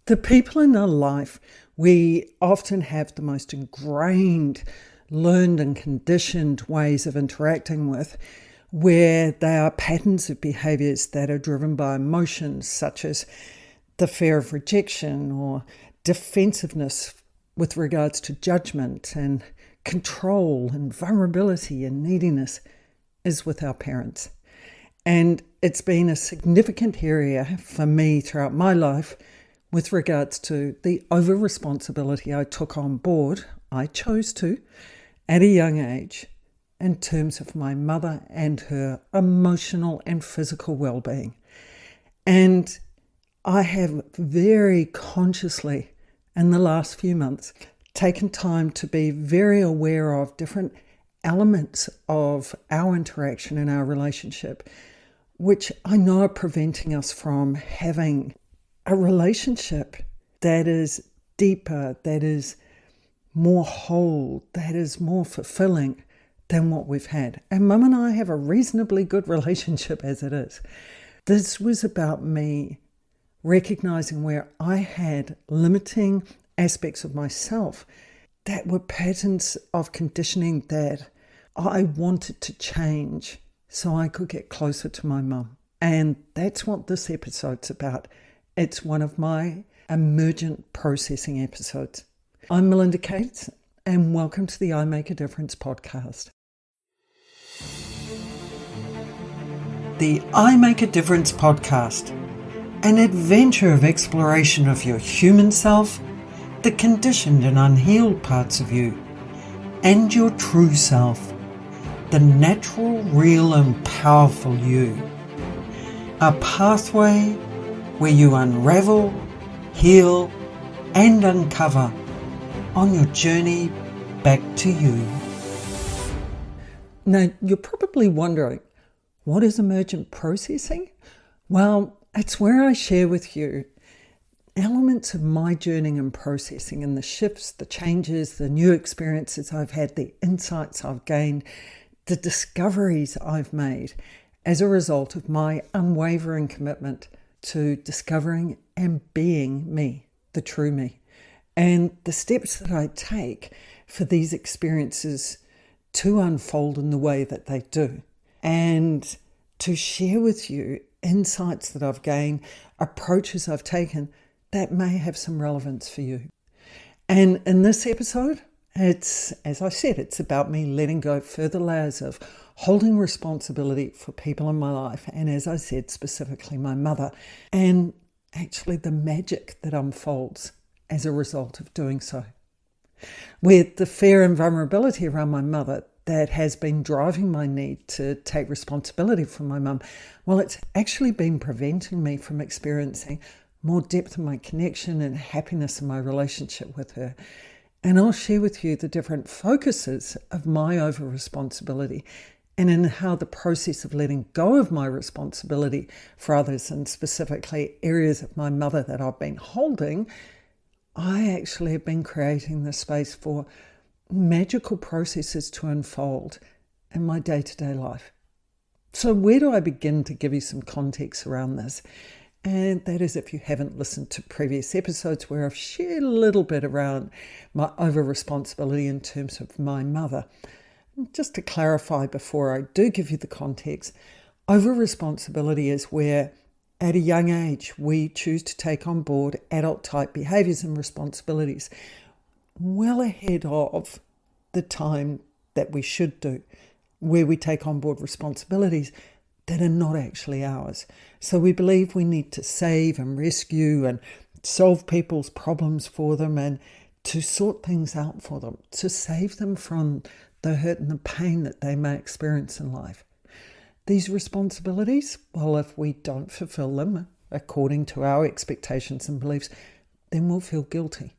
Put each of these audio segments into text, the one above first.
The people in our life we often have the most ingrained, learned and conditioned ways of interacting with, where they are patterns of behaviours that are driven by emotions such as the fear of rejection or defensiveness with regards to judgment, and control and vulnerability and neediness is with our parents. And it's been a significant area for me throughout my life with regards to the over-responsibility I took on board, I chose to, at a young age, in terms of my mother and her emotional and physical well-being. And I have very consciously, in the last few months, taken time to be very aware of different elements of our interaction and our relationship, which I know are preventing us from having a relationship that is deeper, that is more whole, that is more fulfilling than what we've had. And Mum and I have a reasonably good relationship as it is. This was about me recognizing where I had limiting aspects of myself that were patterns of conditioning that I wanted to change so I could get closer to my mum. And that's what this episode's about. It's one of my emergent processing episodes. I'm Melinda Cates, and welcome to the I Make a Difference podcast. The I Make a Difference podcast, an adventure of exploration of your human self, the conditioned and unhealed parts of you, and your true self, the natural, real and powerful you. A pathway where you unravel, heal and uncover on your journey back to you. Now, you're probably wondering, what is emergent processing? Well, it's where I share with you elements of my journey and processing and the shifts, the changes, the new experiences I've had, the insights I've gained, the discoveries I've made as a result of my unwavering commitment to discovering and being me, the true me, and the steps that I take for these experiences to unfold in the way that they do, and to share with you insights that I've gained, approaches I've taken that may have some relevance for you. And in this episode, it's, as I said, it's about me letting go further layers of holding responsibility for people in my life, and as I said, specifically my mother, and actually the magic that unfolds as a result of doing so. With the fear and vulnerability around my mother that has been driving my need to take responsibility for my mum, well, it's actually been preventing me from experiencing more depth in my connection and happiness in my relationship with her. And I'll share with you the different focuses of my over-responsibility and in how the process of letting go of my responsibility for others, and specifically areas of my mother that I've been holding, I actually have been creating the space for magical processes to unfold in my day-to-day life. So where do I begin to give you some context around this? And that is, if you haven't listened to previous episodes where I've shared a little bit around my over-responsibility in terms of my mother. Just to clarify before I do give you the context, over-responsibility is where at a young age we choose to take on board adult-type behaviours and responsibilities well ahead of the time that we should do, where we take on board responsibilities that are not actually ours. So we believe we need to save and rescue and solve people's problems for them and to sort things out for them, to save them from the hurt and the pain that they may experience in life. These responsibilities, well, if we don't fulfill them according to our expectations and beliefs, then we'll feel guilty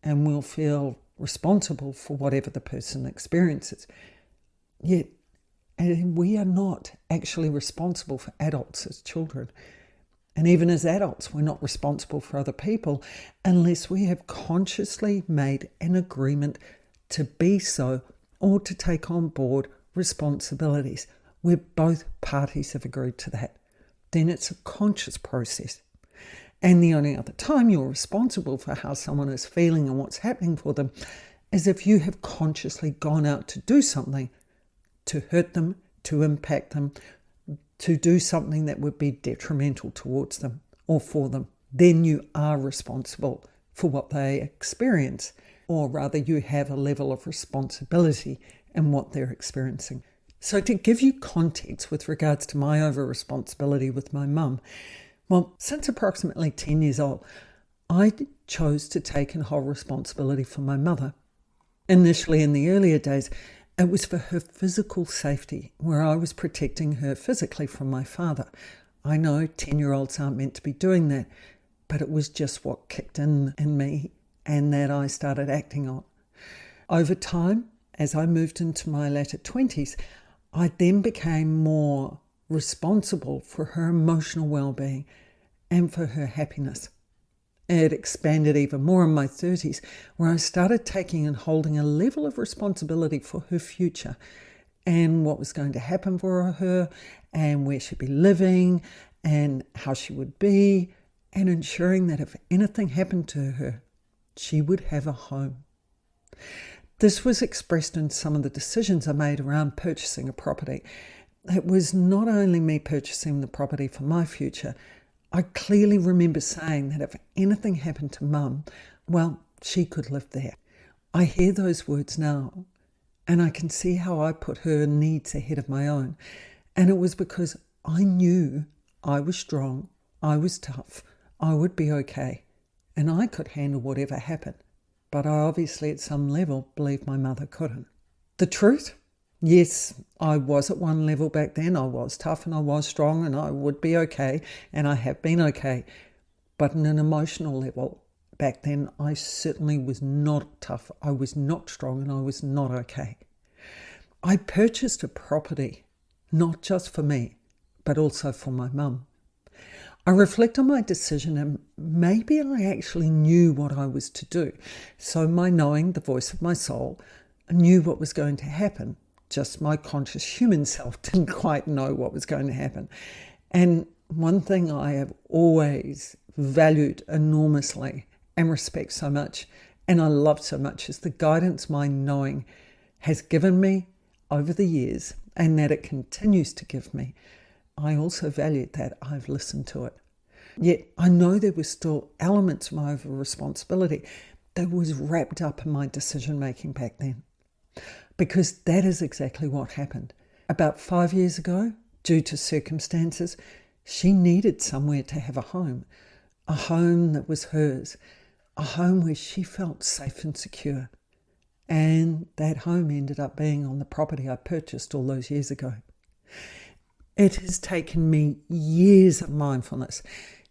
and we'll feel responsible for whatever the person experiences. Yet, we are not actually responsible for adults as children. And even as adults, we're not responsible for other people unless we have consciously made an agreement to be so or to take on board responsibilities where both parties have agreed to that. Then it's a conscious process. And the only other time you're responsible for how someone is feeling and what's happening for them is if you have consciously gone out to do something to hurt them, to impact them, to do something that would be detrimental towards them or for them. Then you are responsible for what they experience, or rather you have a level of responsibility in what they're experiencing. So to give you context with regards to my over-responsibility with my mum, well, since approximately 10 years old, I chose to take in whole responsibility for my mother. Initially, in the earlier days, it was for her physical safety, where I was protecting her physically from my father. I know 10-year-olds aren't meant to be doing that, but it was just what kicked in me and that I started acting on. Over time, as I moved into my latter 20s, I then became more responsible for her emotional well-being and for her happiness. It expanded even more in my 30s, where I started taking and holding a level of responsibility for her future and what was going to happen for her and where she'd be living and how she would be, and ensuring that if anything happened to her, she would have a home. This was expressed in some of the decisions I made around purchasing a property. It was not only me purchasing the property for my future. I clearly remember saying that if anything happened to Mum, well, she could live there. I hear those words now, and I can see how I put her needs ahead of my own. And it was because I knew I was strong, I was tough, I would be okay, and I could handle whatever happened. But I obviously at some level believed my mother couldn't. The truth? Yes, I was at one level back then. I was tough and I was strong and I would be okay, and I have been okay. But on an emotional level, back then, I certainly was not tough. I was not strong and I was not okay. I purchased a property, not just for me, but also for my mum. I reflect on my decision and maybe I actually knew what I was to do. So my knowing, the voice of my soul, knew what was going to happen. Just my conscious human self didn't quite know what was going to happen. And one thing I have always valued enormously and respect so much, and I love so much, is the guidance my knowing has given me over the years and that it continues to give me. I also valued that I've listened to it. Yet I know there were still elements of my over-responsibility that was wrapped up in my decision-making back then. Because that is exactly what happened. About 5 years ago, due to circumstances, she needed somewhere to have a home that was hers, a home where she felt safe and secure. And that home ended up being on the property I purchased all those years ago. It has taken me years of mindfulness,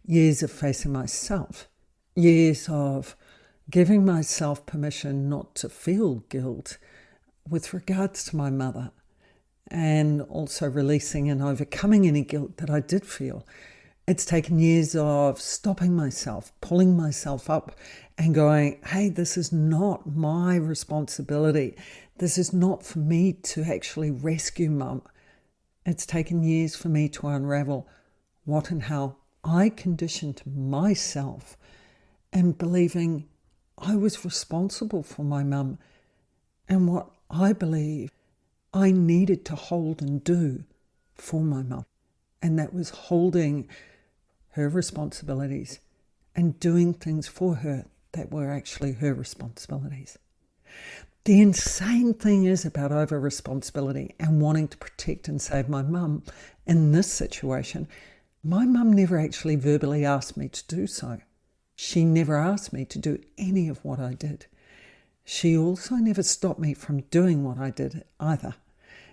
years of facing myself, years of giving myself permission not to feel guilt with regards to my mother, and also releasing and overcoming any guilt that I did feel. It's taken years of stopping myself, pulling myself up and going, hey, this is not my responsibility. This is not for me to actually rescue Mum. It's taken years for me to unravel what and how I conditioned myself and believing I was responsible for my mum and what I believe I needed to hold and do for my mum. And that was holding her responsibilities and doing things for her that were actually her responsibilities. The insane thing is about over-responsibility and wanting to protect and save my mum in this situation, my mum never actually verbally asked me to do so. She never asked me to do any of what I did. She also never stopped me from doing what I did either.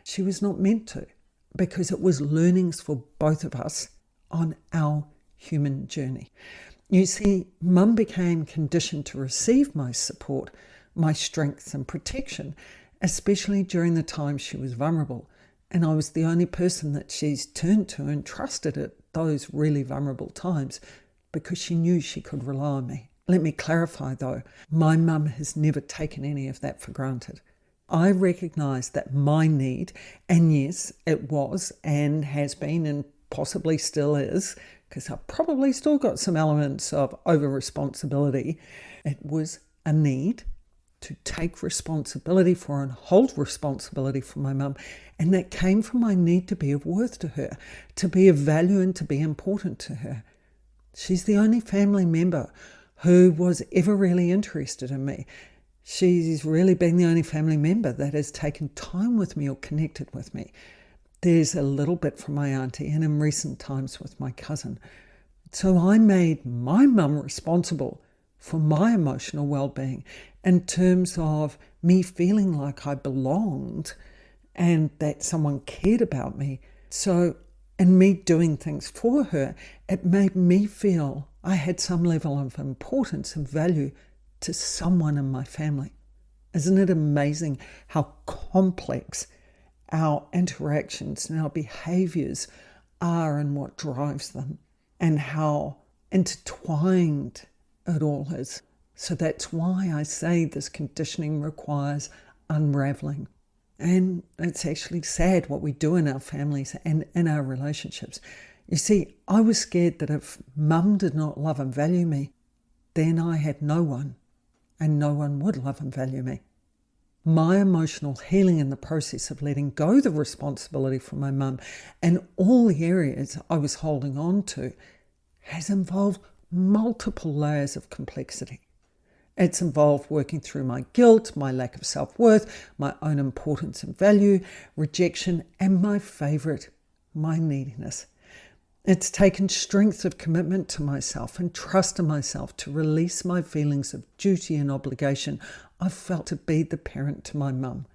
She was not meant to, because it was learnings for both of us on our human journey. You see, Mum became conditioned to receive my support, my strength and protection, especially during the time she was vulnerable. And I was the only person that she's turned to and trusted at those really vulnerable times because she knew she could rely on me. Let me clarify though, my mum has never taken any of that for granted. I recognise that my need, and yes, it was and has been and possibly still is, because I've probably still got some elements of over-responsibility. It was a need to take responsibility for and hold responsibility for my mum. And that came from my need to be of worth to her, to be of value and to be important to her. She's the only family member who was ever really interested in me. She's really been the only family member that has taken time with me or connected with me. There's a little bit from my auntie and in recent times with my cousin. So I made my mum responsible for my emotional well-being in terms of me feeling like I belonged and that someone cared about me. So in me doing things for her, it made me feel I had some level of importance and value to someone in my family. Isn't it amazing how complex our interactions and our behaviours are and what drives them, and how intertwined it all is? So that's why I say this conditioning requires unraveling. And it's actually sad what we do in our families and in our relationships. You see, I was scared that if mum did not love and value me, then I had no one, and no one would love and value me. My emotional healing in the process of letting go the responsibility for my mum and all the areas I was holding on to has involved multiple layers of complexity. It's involved working through my guilt, my lack of self-worth, my own importance and value, rejection, and my favourite, my neediness. It's taken strength of commitment to myself and trust in myself to release my feelings of duty and obligation I felt to be the parent to my mum.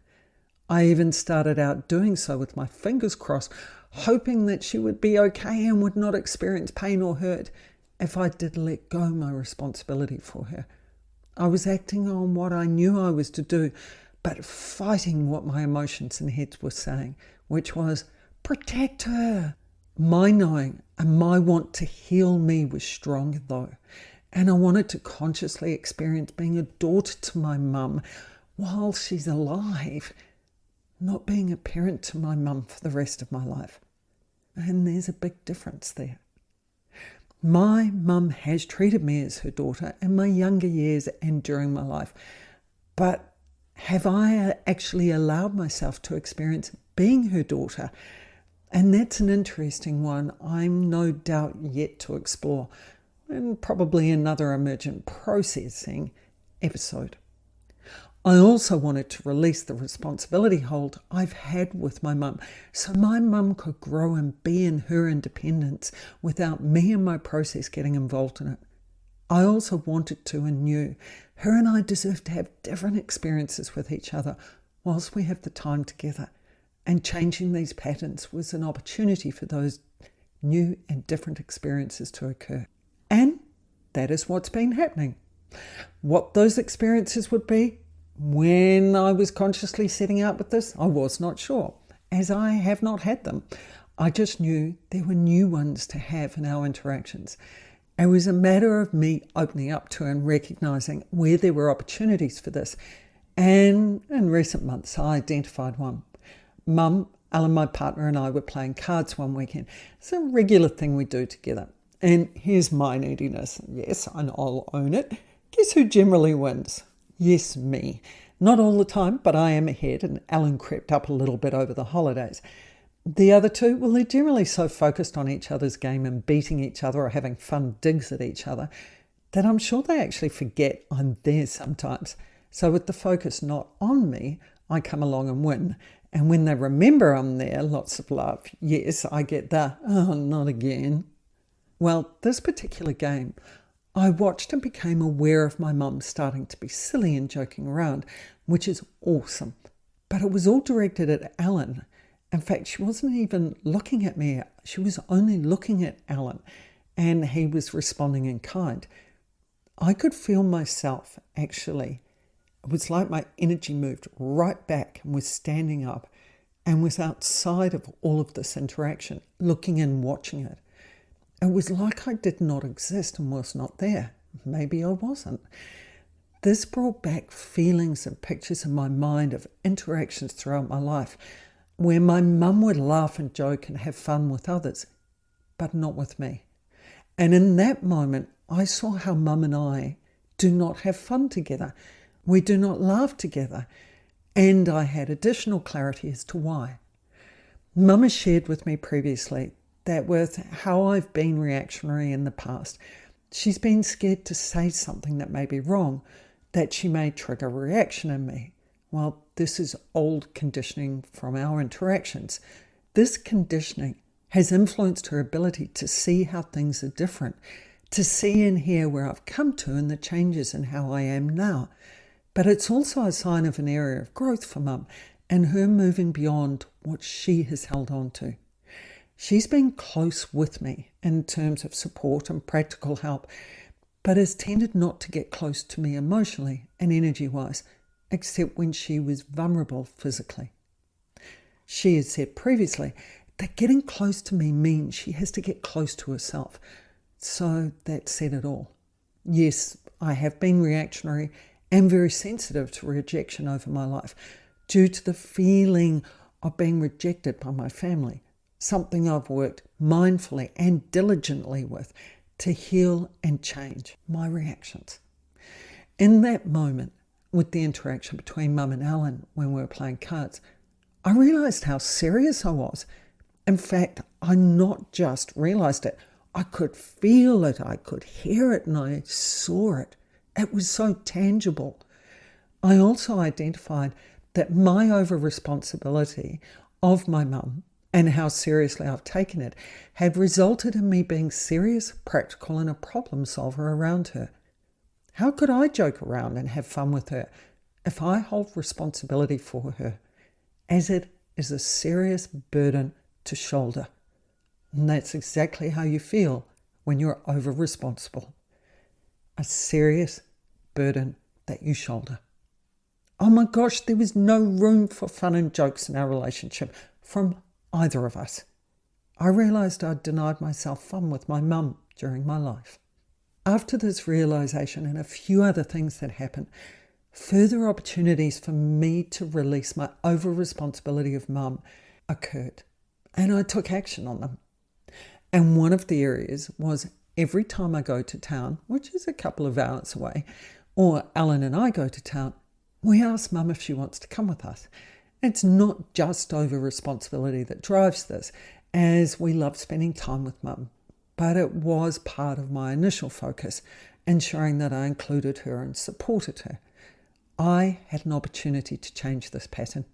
I even started out doing so with my fingers crossed, hoping that she would be okay and would not experience pain or hurt if I did let go my responsibility for her. I was acting on what I knew I was to do, but fighting what my emotions and heads were saying, which was, protect her. My knowing and my want to heal me was stronger though, and I wanted to consciously experience being a daughter to my mum while she's alive, not being a parent to my mum for the rest of my life. And there's a big difference there. My mum has treated me as her daughter in my younger years and during my life, but have I actually allowed myself to experience being her daughter? And that's an interesting one I'm no doubt yet to explore, and probably another emergent processing episode. I also wanted to release the responsibility hold I've had with my mum, so my mum could grow and be in her independence without me and my process getting involved in it. I also wanted to and knew her and I deserve to have different experiences with each other whilst we have the time together. And changing these patterns was an opportunity for those new and different experiences to occur. And that is what's been happening. What those experiences would be when I was consciously setting out with this, I was not sure, as I have not had them. I just knew there were new ones to have in our interactions. It was a matter of me opening up to and recognizing where there were opportunities for this. And in recent months, I identified one. Mum, Alan, my partner, and I were playing cards one weekend. It's a regular thing we do together. And here's my neediness. Yes, and I'll own it. Guess who generally wins? Yes, me. Not all the time, but I am ahead, and Alan crept up a little bit over the holidays. The other two, well, they're generally so focused on each other's game and beating each other or having fun digs at each other that I'm sure they actually forget I'm there sometimes. So with the focus not on me, I come along and win. And when they remember I'm there, lots of love. Yes, I get the, oh, not again. Well, this particular game, I watched and became aware of my mum starting to be silly and joking around, which is awesome. But it was all directed at Alan. In fact, she wasn't even looking at me. She was only looking at Alan, and he was responding in kind. I could feel myself, actually. It was like my energy moved right back and was standing up and was outside of all of this interaction, looking and watching it. It was like I did not exist and was not there. Maybe I wasn't. This brought back feelings and pictures in my mind of interactions throughout my life where my mum would laugh and joke and have fun with others, but not with me. And in that moment, I saw how Mum and I do not have fun together. We do not laugh together. And I had additional clarity as to why. Mum has shared with me previously that with how I've been reactionary in the past, she's been scared to say something that may be wrong, that she may trigger a reaction in me. Well, this is old conditioning from our interactions. This conditioning has influenced her ability to see how things are different, to see and hear where I've come to and the changes in how I am now. But it's also a sign of an area of growth for Mum and her moving beyond what she has held on to. She's been close with me in terms of support and practical help, but has tended not to get close to me emotionally and energy-wise, except when she was vulnerable physically. She has said previously that getting close to me means she has to get close to herself. So that said it all. Yes, I have been reactionary and very sensitive to rejection over my life due to the feeling of being rejected by my family, something I've worked mindfully and diligently with to heal and change my reactions. In that moment, with the interaction between Mum and Alan when we were playing cards, I realised how serious I was. In fact, I not just realised it, I could feel it, I could hear it, and I saw it. It was so tangible. I also identified that my over-responsibility of my mum and how seriously I've taken it had resulted in me being serious, practical, and a problem solver around her. How could I joke around and have fun with her if I hold responsibility for her, as it is a serious burden to shoulder? And that's exactly how you feel when you're over-responsible. A serious burden that you shoulder. Oh my gosh, there was no room for fun and jokes in our relationship from either of us. I realised I'd denied myself fun with my mum during my life. After this realisation and a few other things that happened, further opportunities for me to release my over-responsibility of mum occurred, and I took action on them. And one of the areas was every time I go to town, which is a couple of hours away, or Alan and I go to town, we ask Mum if she wants to come with us. It's not just over-responsibility that drives this, as we love spending time with Mum, but it was part of my initial focus, ensuring that I included her and supported her. I had an opportunity to change this pattern.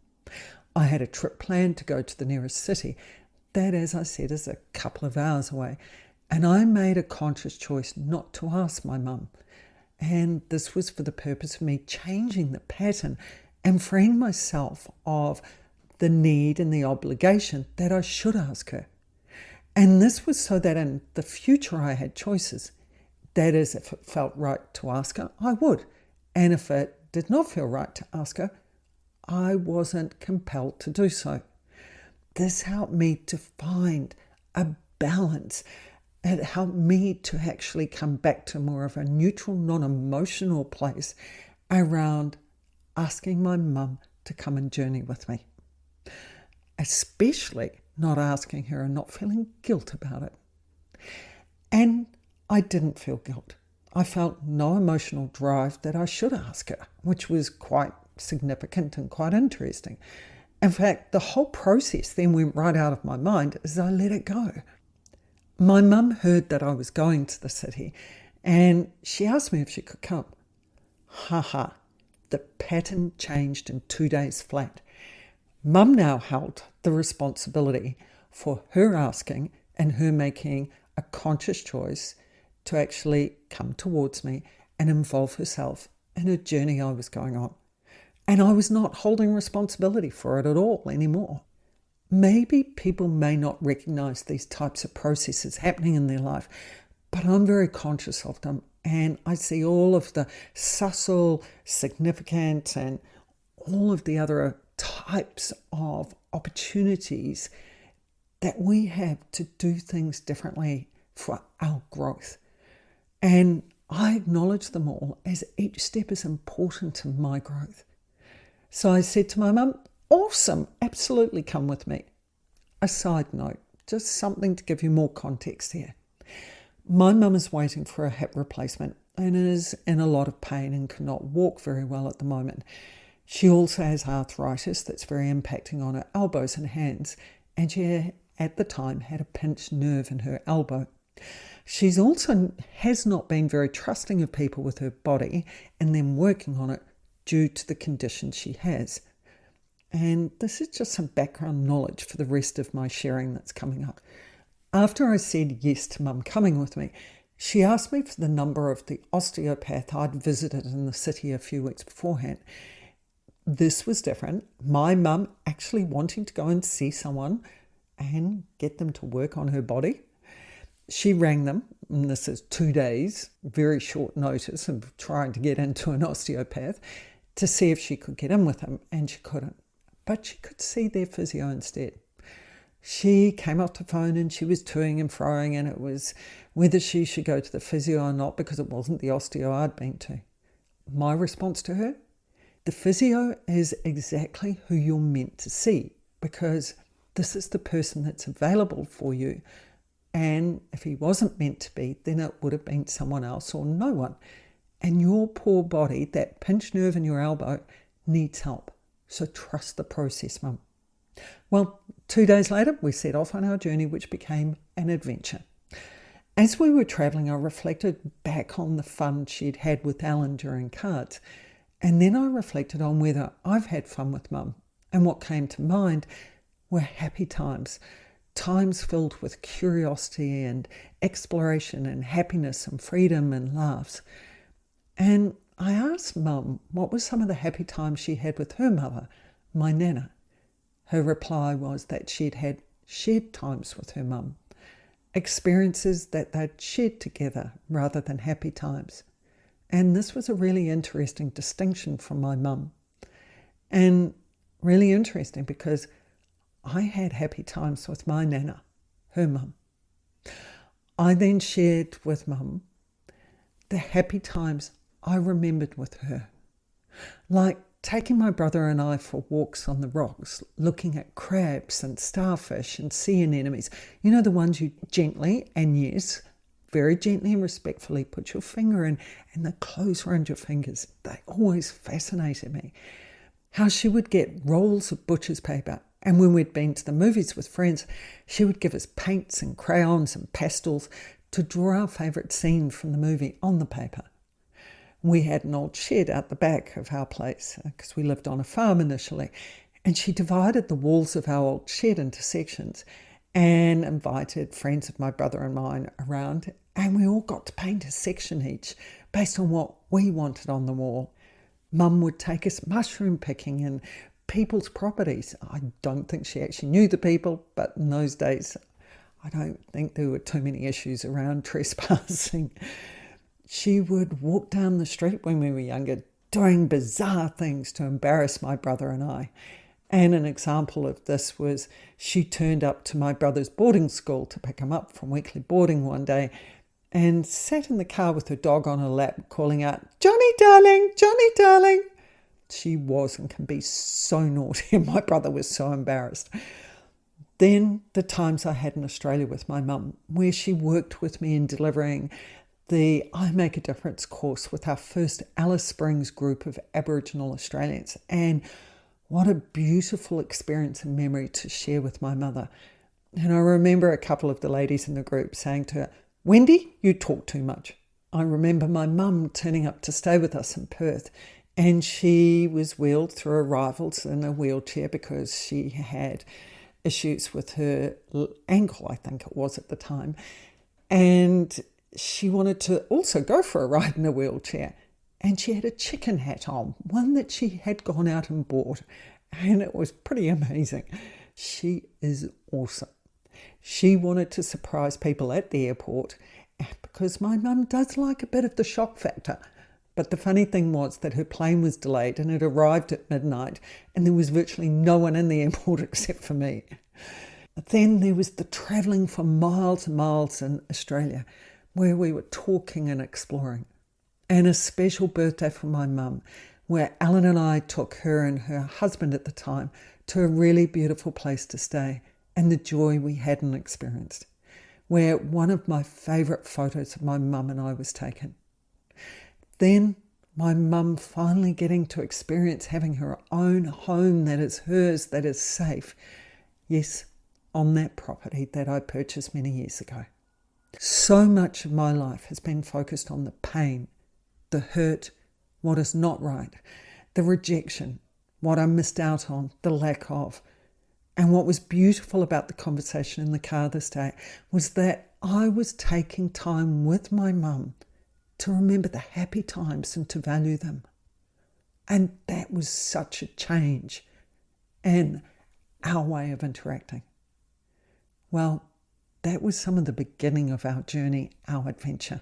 I had a trip planned to go to the nearest city. That, as I said, is a couple of hours away. And I made a conscious choice not to ask my mum. And this was for the purpose of me changing the pattern and freeing myself of the need and the obligation that I should ask her. And this was so that in the future I had choices. That is, if it felt right to ask her, I would. And if it did not feel right to ask her, I wasn't compelled to do so. This helped me to find a balance. It helped me to actually come back to more of a neutral, non-emotional place around asking my mum to come and journey with me. Especially not asking her and not feeling guilt about it. And I didn't feel guilt. I felt no emotional drive that I should ask her, which was quite significant and quite interesting. In fact, the whole process then went right out of my mind as I let it go. My mum heard that I was going to the city and she asked me if she could come. The pattern changed in 2 days flat. Mum now held the responsibility for her asking and her making a conscious choice to actually come towards me and involve herself in a journey I was going on. And I was not holding responsibility for it at all anymore. Maybe people may not recognize these types of processes happening in their life, but I'm very conscious of them. And I see all of the subtle, significant, and all of the other types of opportunities that we have to do things differently for our growth. And I acknowledge them all as each step is important to my growth. So I said to my mum, awesome, absolutely come with me. A side note, just something to give you more context here. My mum is waiting for a hip replacement and is in a lot of pain and cannot walk very well at the moment. She also has arthritis that's very impacting on her elbows and hands, and she at the time had a pinched nerve in her elbow. She's also has not been very trusting of people with her body and then working on it due to the condition she has. And this is just some background knowledge for the rest of my sharing that's coming up. After I said yes to Mum coming with me, she asked me for the number of the osteopath I'd visited in the city a few weeks beforehand. This was different. My mum actually wanting to go and see someone and get them to work on her body. She rang them, and this is 2 days, very short notice of trying to get into an osteopath, to see if she could get in with him, and she couldn't. But she could see their physio instead. She came off the phone and she was toing and froing, and it was whether she should go to the physio or not because it wasn't the osteo I'd been to. My response to her? The physio is exactly who you're meant to see, because this is the person that's available for you. And if he wasn't meant to be, then it would have been someone else or no one. And your poor body, that pinched nerve in your elbow, needs help. So trust the process, Mum. Well, 2 days later, we set off on our journey, which became an adventure. As we were travelling, I reflected back on the fun she'd had with Alan during cards. And then I reflected on whether I've had fun with Mum. And what came to mind were happy times. Times filled with curiosity and exploration and happiness and freedom and laughs. And I asked Mum what were some of the happy times she had with her mother, my Nana. Her reply was that she'd had shared times with her mum, experiences that they'd shared together rather than happy times. And this was a really interesting distinction from my mum. And really interesting because I had happy times with my Nana, her mum. I then shared with Mum the happy times I remembered with her, like taking my brother and I for walks on the rocks, looking at crabs and starfish and sea anemones. You know, the ones you gently, and yes, very gently and respectfully put your finger in, and they close around your fingers. They always fascinated me. How she would get rolls of butcher's paper, and when we'd been to the movies with friends, she would give us paints and crayons and pastels to draw our favourite scene from the movie on the paper. We had an old shed out the back of our place because we lived on a farm initially, and she divided the walls of our old shed into sections and invited friends of my brother and mine around, and we all got to paint a section each based on what we wanted on the wall. Mum would take us mushroom picking and people's properties. I don't think she actually knew the people, but in those days I don't think there were too many issues around trespassing. She would walk down the street when we were younger, doing bizarre things to embarrass my brother and I. And an example of this was she turned up to my brother's boarding school to pick him up from weekly boarding one day and sat in the car with her dog on her lap, calling out, "Johnny, darling, Johnny, darling." She was and can be so naughty, and my brother was so embarrassed. Then the times I had in Australia with my mum, where she worked with me in delivering the I Make a Difference course with our first Alice Springs group of Aboriginal Australians. And what a beautiful experience and memory to share with my mother. And I remember a couple of the ladies in the group saying to her, "Wendy, you talk too much." I remember my mum turning up to stay with us in Perth, and she was wheeled through arrivals in a wheelchair because she had issues with her ankle, I think it was at the time. And she wanted to also go for a ride in a wheelchair. And she had a chicken hat on, one that she had gone out and bought. And it was pretty amazing. She is awesome. She wanted to surprise people at the airport because my mum does like a bit of the shock factor. But the funny thing was that her plane was delayed and it arrived at midnight and there was virtually no one in the airport except for me. Then there was the travelling for miles and miles in Australia where we were talking and exploring. And a special birthday for my mum where Alan and I took her and her husband at the time to a really beautiful place to stay and the joy we hadn't experienced. where one of my favourite photos of my mum and I was taken. Then my mum finally getting to experience having her own home that is hers, that is safe. Yes, on that property that I purchased many years ago. So much of my life has been focused on the pain, the hurt, what is not right, the rejection, what I missed out on, the lack of. And what was beautiful about the conversation in the car this day was that I was taking time with my mum to remember the happy times and to value them. And that was such a change in our way of interacting. Well, that was some of the beginning of our journey, our adventure.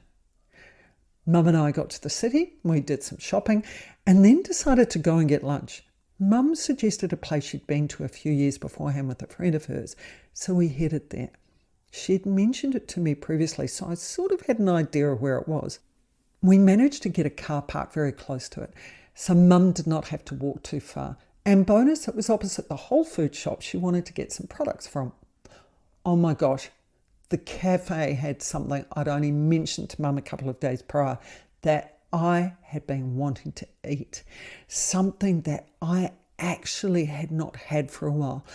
Mum and I got to the city, we did some shopping, and then decided to go and get lunch. Mum suggested a place she'd been to a few years beforehand with a friend of hers, so we headed there. She'd mentioned it to me previously, so I sort of had an idea of where it was. We managed to get a car park very close to it, so Mum did not have to walk too far. And bonus, it was opposite the whole food shop she wanted to get some products from. Oh my gosh, the cafe had something I'd only mentioned to Mum a couple of days prior that I had been wanting to eat. Something that I actually had not had for a while.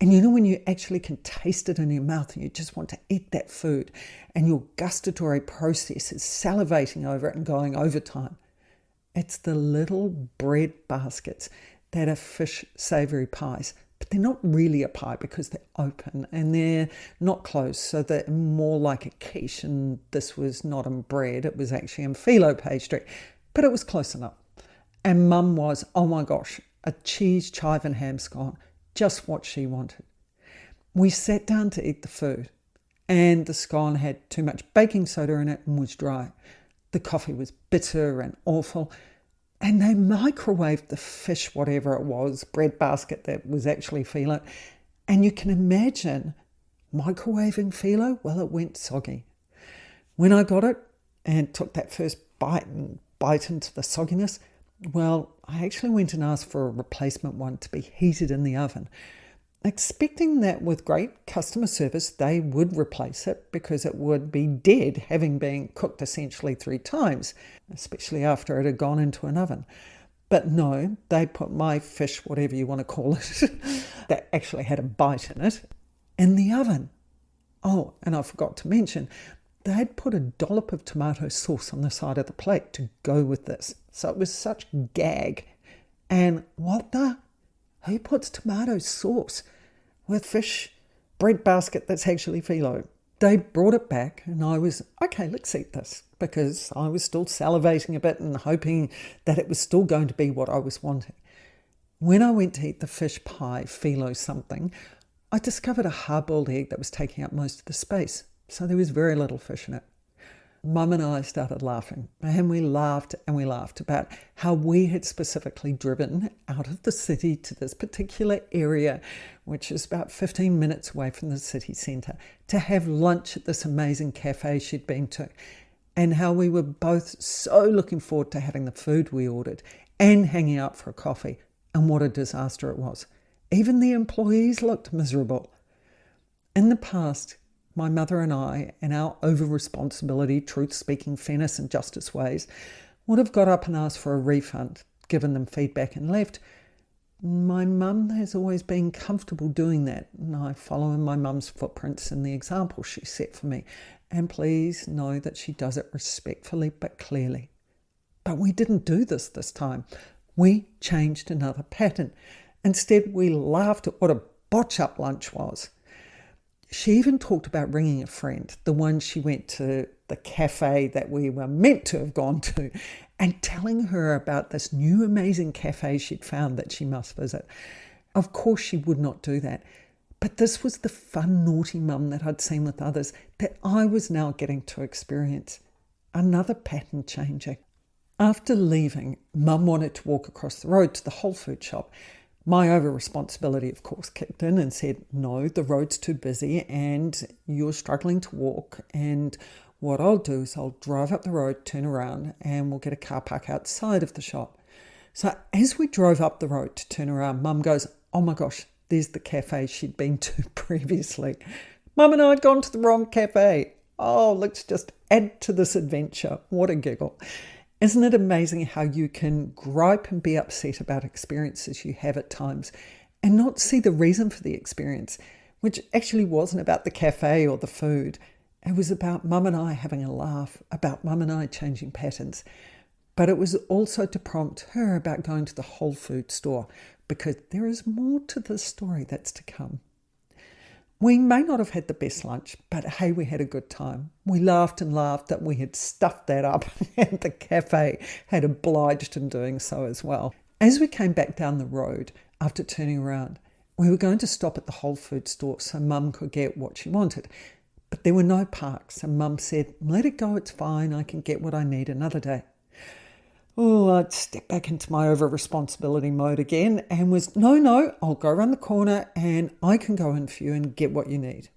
And you know when you actually can taste it in your mouth and you just want to eat that food and your gustatory process is salivating over it and going overtime. It's the little bread baskets that are fish savoury pies. But they're not really a pie because they're open and they're not closed, so they're more like a quiche, and this was not in bread, it was actually in phyllo pastry, but it was close enough. And Mum was, oh my gosh, a cheese, chive and ham scone, just what she wanted. We sat down to eat the food, and the scone had too much baking soda in it and was dry. The coffee was bitter and awful. And they microwaved the fish, whatever it was, bread basket that was actually phyllo. And you can imagine microwaving phyllo, well, it went soggy. When I got it and took that first bite and bite into the sogginess, well, I actually went and asked for a replacement one to be heated in the oven, expecting that with great customer service they would replace it because it would be dead, having been cooked essentially 3 times, especially after it had gone into an oven. But no, they put my fish, whatever you want to call it, that actually had a bite in it, in the oven. Oh, and I forgot to mention, they had put a dollop of tomato sauce on the side of the plate to go with this. So it was such gag. And what the? Who puts tomato sauce with fish bread basket that's actually phyllo? They brought it back and I was, okay, let's eat this, because I was still salivating a bit and hoping that it was still going to be what I was wanting. When I went to eat the fish pie, phyllo something, I discovered a hard-boiled egg that was taking up most of the space, so there was very little fish in it. Mum and I started laughing, and we laughed about how we had specifically driven out of the city to this particular area, which is about 15 minutes away from the city centre, to have lunch at this amazing cafe she'd been to, and how we were both so looking forward to having the food we ordered and hanging out for a coffee, and what a disaster it was. Even the employees looked miserable. In the past, my mother and I, in our over-responsibility, truth-speaking, fairness and justice ways, would have got up and asked for a refund, given them feedback and left. My mum has always been comfortable doing that, and I follow in my mum's footprints and the example she set for me. And please know that she does it respectfully but clearly. But we didn't do this time. We changed another pattern. Instead, we laughed at what a botch-up lunch was. She even talked about ringing a friend, the one she went to the cafe that we were meant to have gone to, and telling her about this new amazing cafe she'd found that she must visit. Of course she would not do that, but this was the fun, naughty mum that I'd seen with others that I was now getting to experience. Another pattern changing. After leaving, Mum wanted to walk across the road to the whole food shop. My over-responsibility, of course, kicked in and said, no, the road's too busy and you're struggling to walk, and what I'll do is I'll drive up the road, turn around, and we'll get a car park outside of the shop. So as we drove up the road to turn around, Mum goes, oh my gosh, there's the cafe she'd been to previously. Mum and I had gone to the wrong cafe. Oh, let's just add to this adventure. What a giggle. Isn't it amazing how you can gripe and be upset about experiences you have at times and not see the reason for the experience, which actually wasn't about the cafe or the food. It was about Mum and I having a laugh, about Mum and I changing patterns. But it was also to prompt her about going to the whole food store, because there is more to this story that's to come. We may not have had the best lunch, but hey, we had a good time. We laughed and laughed that we had stuffed that up and the cafe had obliged in doing so as well. As we came back down the road after turning around, we were going to stop at the whole food store so Mum could get what she wanted. But there were no parks, and Mum said, let it go, it's fine, I can get what I need another day. Oh, I'd step back into my over-responsibility mode again and was, no, I'll go around the corner and I can go in for you and get what you need.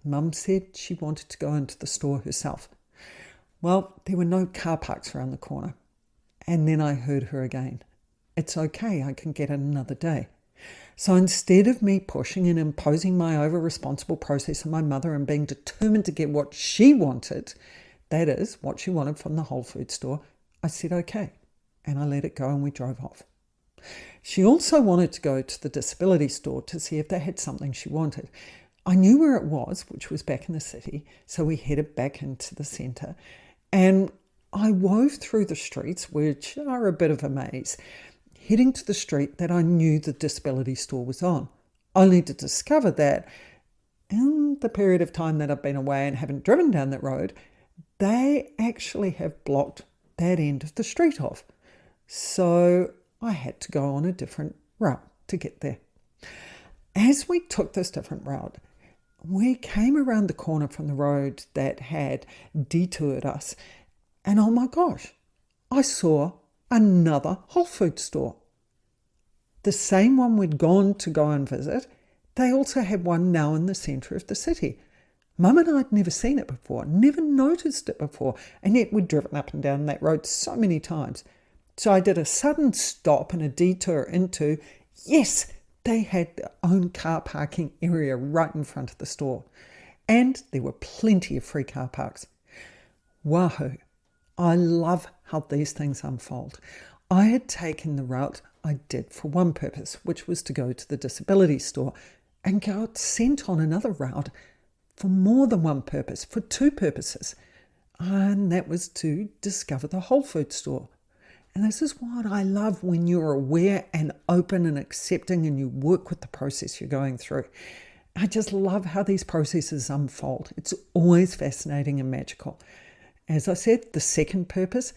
Mum said she wanted to go into the store herself. Well, there were no car parks around the corner. And then I heard her again. It's okay, I can get it another day. So instead of me pushing and imposing my over-responsible process on my mother and being determined to get what she wanted, that is, what she wanted from the whole food store, I said okay, and I let it go and we drove off. She also wanted to go to the disability store to see if they had something she wanted. I knew where it was, which was back in the city, so we headed back into the centre, and I wove through the streets, which are a bit of a maze, heading to the street that I knew the disability store was on, only to discover that in the period of time that I've been away and haven't driven down that road, they actually have blocked that end of the street off. So I had to go on a different route to get there. As we took this different route, we came around the corner from the road that had detoured us, and oh my gosh, I saw another Whole Food store. The same one we'd gone to go and visit, they also had one now in the centre of the city. Mum and I had never seen it before, never noticed it before, and yet we'd driven up and down that road so many times. So I did a sudden stop and a detour into, yes, they had their own car parking area right in front of the store. And there were plenty of free car parks. Wahoo! I love how these things unfold. I had taken the route I did for one purpose, which was to go to the disability store, and got sent on another route for more than one purpose, for two purposes. And that was to discover the whole food store. And this is what I love when you're aware and open and accepting and you work with the process you're going through. I just love how these processes unfold. It's always fascinating and magical. As I said, the second purpose,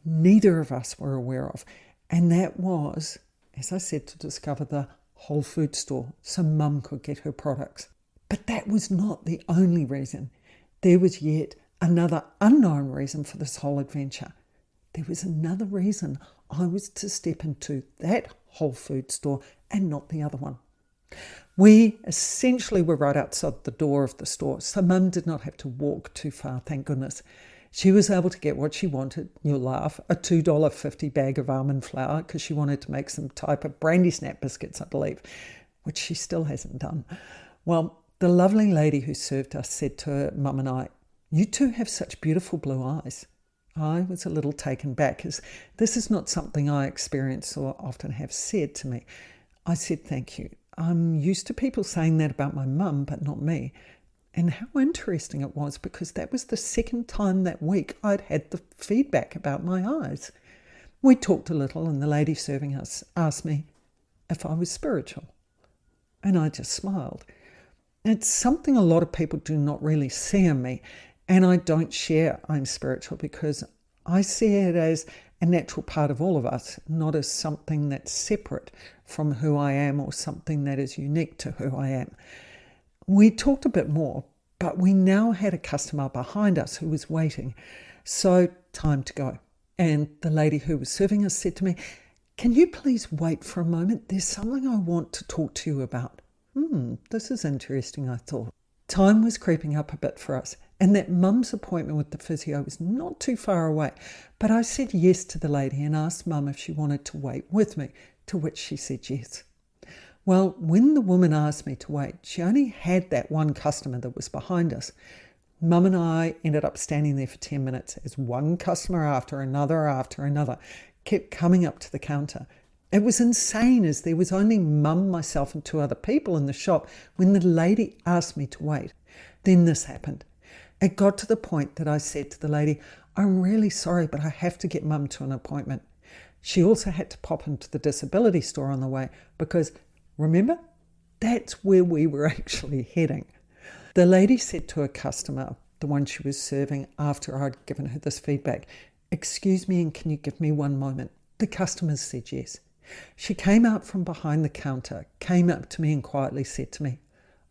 neither of us were aware of. And that was, as I said, to discover the whole food store so Mum could get her products. But that was not the only reason. There was yet another unknown reason for this whole adventure. There was another reason I was to step into that whole food store and not the other one. We essentially were right outside the door of the store, so Mum did not have to walk too far, thank goodness. She was able to get what she wanted, you'll laugh, a $2.50 bag of almond flour because she wanted to make some type of brandy snap biscuits, I believe, which she still hasn't done. Well, the lovely lady who served us said to Mum and I, "You two have such beautiful blue eyes." I was a little taken back as this is not something I experience or often have said to me. I said, "Thank you. I'm used to people saying that about my mum, but not me." And how interesting it was, because that was the second time that week I'd had the feedback about my eyes. We talked a little and the lady serving us asked me if I was spiritual. And I just smiled. It's something a lot of people do not really see in me, and I don't share I'm spiritual because I see it as a natural part of all of us, not as something that's separate from who I am or something that is unique to who I am. We talked a bit more, but we now had a customer behind us who was waiting, so time to go. And the lady who was serving us said to me, "Can you please wait for a moment? There's something I want to talk to you about." This is interesting, I thought. Time was creeping up a bit for us, and that Mum's appointment with the physio was not too far away. But I said yes to the lady and asked Mum if she wanted to wait with me, to which she said yes. Well, when the woman asked me to wait, she only had that one customer that was behind us. Mum and I ended up standing there for 10 minutes as one customer after another kept coming up to the counter. It was insane, as there was only Mum, myself and 2 other people in the shop when the lady asked me to wait. Then this happened. It got to the point that I said to the lady, "I'm really sorry, but I have to get Mum to an appointment." She also had to pop into the disability store on the way because, remember, that's where we were actually heading. The lady said to a customer, the one she was serving, after I'd given her this feedback, "Excuse me, and can you give me one moment?" The customer said yes. She came out from behind the counter, came up to me and quietly said to me,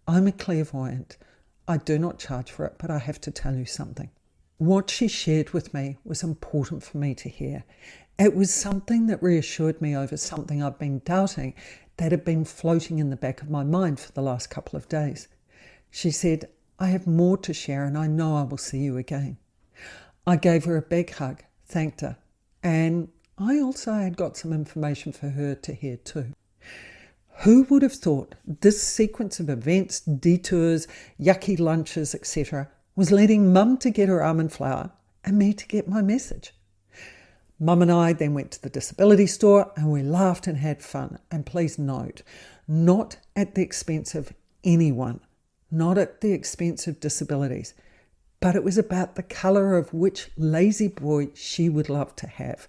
"I'm a clairvoyant. I do not charge for it, but I have to tell you something." What she shared with me was important for me to hear. It was something that reassured me over something I've been doubting that had been floating in the back of my mind for the last couple of days. She said, "I have more to share and I know I will see you again." I gave her a big hug, thanked her, and I also had got some information for her to hear too. Who would have thought this sequence of events, detours, yucky lunches, etc. was leading Mum to get her almond flour and me to get my message? Mum and I then went to the disability store and we laughed and had fun. And please note, not at the expense of anyone, not at the expense of disabilities, but it was about the colour of which lazy boy she would love to have.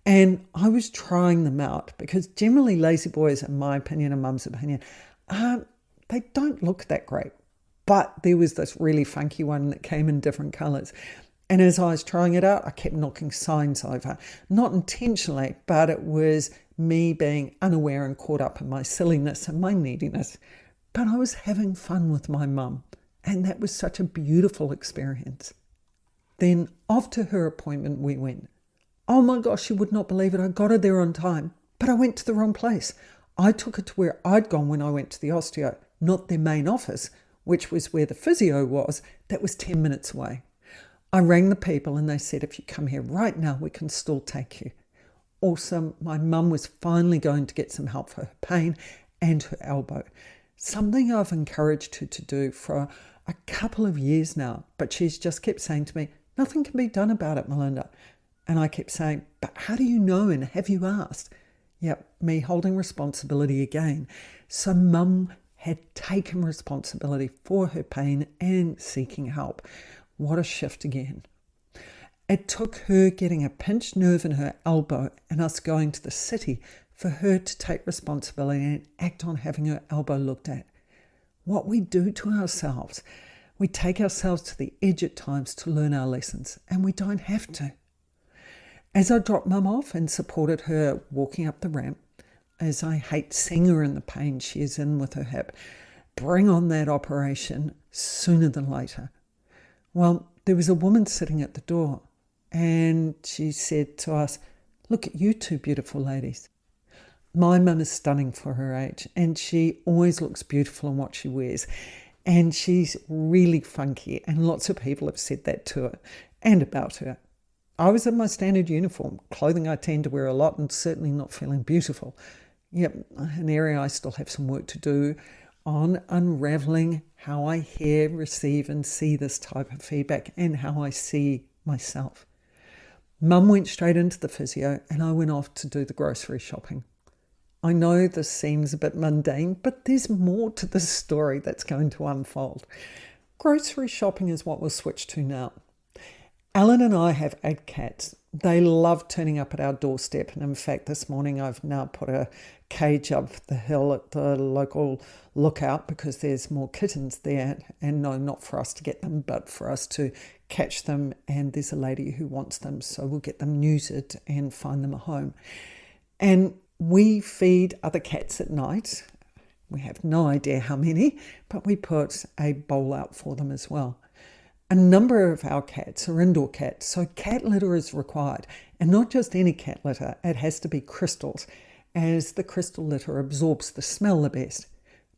And I was trying them out because generally lazy boys, in my opinion and Mum's opinion, they don't look that great. But there was this really funky one that came in different colours. And as I was trying it out, I kept knocking signs over. Not intentionally, but it was me being unaware and caught up in my silliness and my neediness. But I was having fun with my mum, and that was such a beautiful experience. Then off to her appointment we went. Oh my gosh, you would not believe it. I got her there on time, but I went to the wrong place. I took her to where I'd gone when I went to the osteo, not their main office, which was where the physio was, that was 10 minutes away. I rang the people and they said, "If you come here right now, we can still take you." Also, my mum was finally going to get some help for her pain and her elbow, something I've encouraged her to do for a couple of years now, but she's just kept saying to me, "Nothing can be done about it, Melinda." And I kept saying, "But how do you know and have you asked?" Yep, me holding responsibility again. So Mum had taken responsibility for her pain and seeking help. What a shift again. It took her getting a pinched nerve in her elbow and us going to the city for her to take responsibility and act on having her elbow looked at. What we do to ourselves, we take ourselves to the edge at times to learn our lessons, and we don't have to. As I dropped Mum off and supported her walking up the ramp, as I hate seeing her in the pain she is in with her hip, bring on that operation sooner than later. Well, there was a woman sitting at the door and she said to us, "Look at you two beautiful ladies." My mum is stunning for her age and she always looks beautiful in what she wears. And she's really funky and lots of people have said that to her and about her. I was in my standard uniform, clothing I tend to wear a lot and certainly not feeling beautiful. Yep, an area I still have some work to do on unraveling how I hear, receive and see this type of feedback and how I see myself. Mum went straight into the physio and I went off to do the grocery shopping. I know this seems a bit mundane, but there's more to this story that's going to unfold. Grocery shopping is what we'll switch to now. Alan and I have 8 cats. They love turning up at our doorstep. And in fact, this morning I've now put a cage up the hill at the local lookout because there's more kittens there. And no, not for us to get them, but for us to catch them. And there's a lady who wants them, so we'll get them neutered and find them a home. And we feed other cats at night. We have no idea how many, but we put a bowl out for them as well. A number of our cats are indoor cats, so cat litter is required. And not just any cat litter, it has to be crystals, as the crystal litter absorbs the smell the best.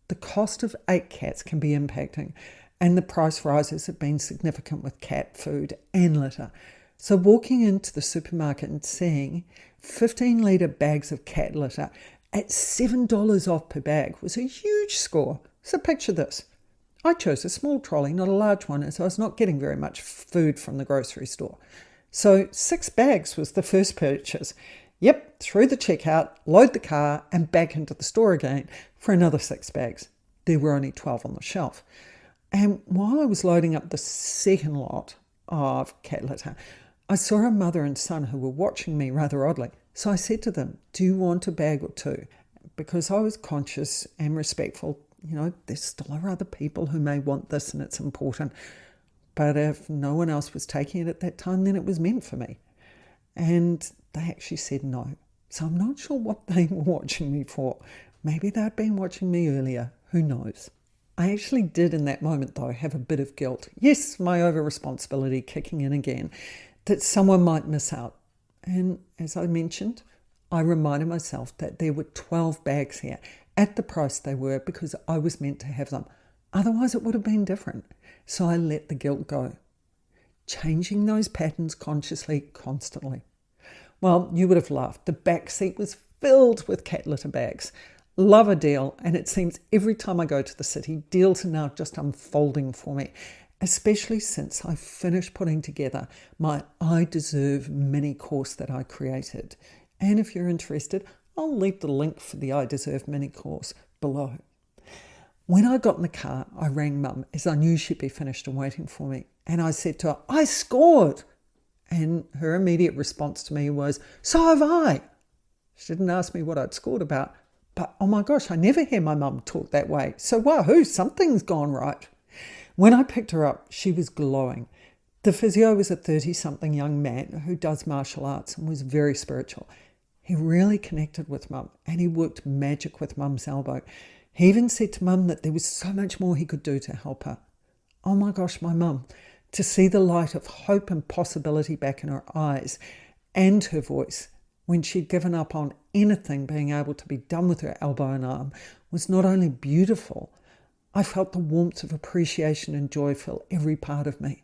The cost of 8 cats can be impacting, and the price rises have been significant with cat food and litter. So walking into the supermarket and seeing 15-litre bags of cat litter at $7 off per bag was a huge score. So picture this. I chose a small trolley, not a large one, as I was not getting very much food from the grocery store. So 6 bags was the first purchase. Yep, through the checkout, load the car, and back into the store again for another 6 bags. There were only 12 on the shelf. And while I was loading up the second lot of cat litter, I saw a mother and son who were watching me rather oddly. So I said to them, "Do you want a bag or two?" Because I was conscious and respectful. There still are other people who may want this and it's important. But if no one else was taking it at that time, then it was meant for me. And they actually said no. So I'm not sure what they were watching me for. Maybe they'd been watching me earlier. Who knows? I actually did in that moment, though, have a bit of guilt. Yes, my over-responsibility kicking in again, that someone might miss out. And as I mentioned, I reminded myself that there were 12 bags here at the price they were because I was meant to have them. Otherwise, it would have been different. So I let the guilt go. Changing those patterns consciously, constantly. Well, you would have laughed. The back seat was filled with cat litter bags. Love a deal, and it seems every time I go to the city, deals are now just unfolding for me, especially since I finished putting together my I Deserve mini course that I created. And if you're interested, I'll leave the link for the I Deserve mini course below. When I got in the car, I rang Mum as I knew she'd be finished and waiting for me. And I said to her, "I scored." And her immediate response to me was, "So have I." She didn't ask me what I'd scored about. But oh my gosh, I never hear my mum talk that way. So wahoo, something's gone right. When I picked her up, she was glowing. The physio was a 30-something young man who does martial arts and was very spiritual. He really connected with Mum and he worked magic with Mum's elbow. He even said to Mum that there was so much more he could do to help her. Oh my gosh, my mum, to see the light of hope and possibility back in her eyes and her voice when she'd given up on anything being able to be done with her elbow and arm was not only beautiful, I felt the warmth of appreciation and joy fill every part of me.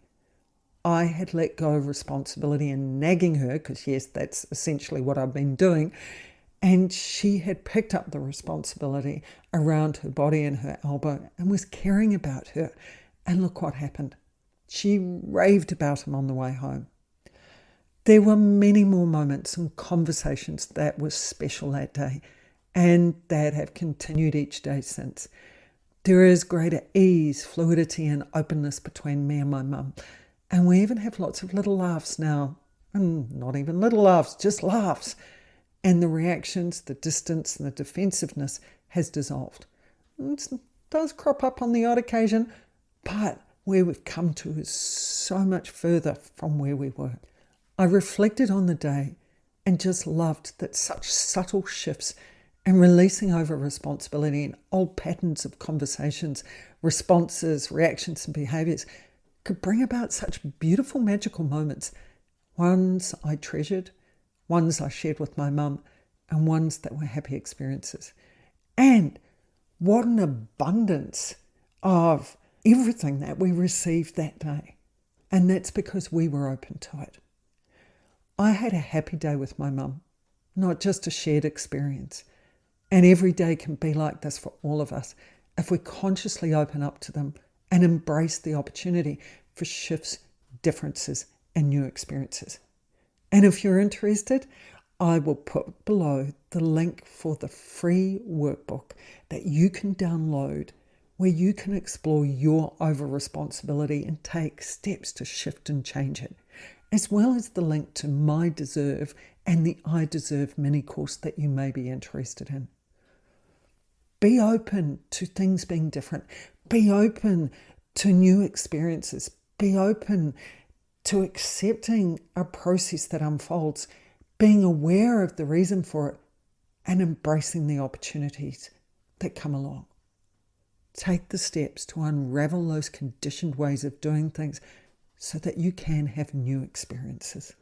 I had let go of responsibility and nagging her, because yes, that's essentially what I've been doing, and she had picked up the responsibility around her body and her elbow and was caring about her. And look what happened. She raved about him on the way home. There were many more moments and conversations that were special that day and that have continued each day since. There is greater ease, fluidity and openness between me and my mum. And we even have lots of little laughs now. And not even little laughs, just laughs. And the reactions, the distance and the defensiveness has dissolved. It does crop up on the odd occasion, but where we've come to is so much further from where we were. I reflected on the day and just loved that such subtle shifts and releasing over responsibility and old patterns of conversations, responses, reactions and behaviours could bring about such beautiful, magical moments. Ones I treasured, ones I shared with my mum, and ones that were happy experiences. And what an abundance of everything that we received that day. And that's because we were open to it. I had a happy day with my mum, not just a shared experience. And every day can be like this for all of us if we consciously open up to them and embrace the opportunity for shifts, differences, and new experiences. And if you're interested, I will put below the link for the free workbook that you can download where you can explore your over-responsibility and take steps to shift and change it, as well as the link to My Deserve and the I Deserve mini course that you may be interested in. Be open to things being different. Be open to new experiences. Be open to accepting a process that unfolds, being aware of the reason for it, and embracing the opportunities that come along. Take the steps to unravel those conditioned ways of doing things so that you can have new experiences.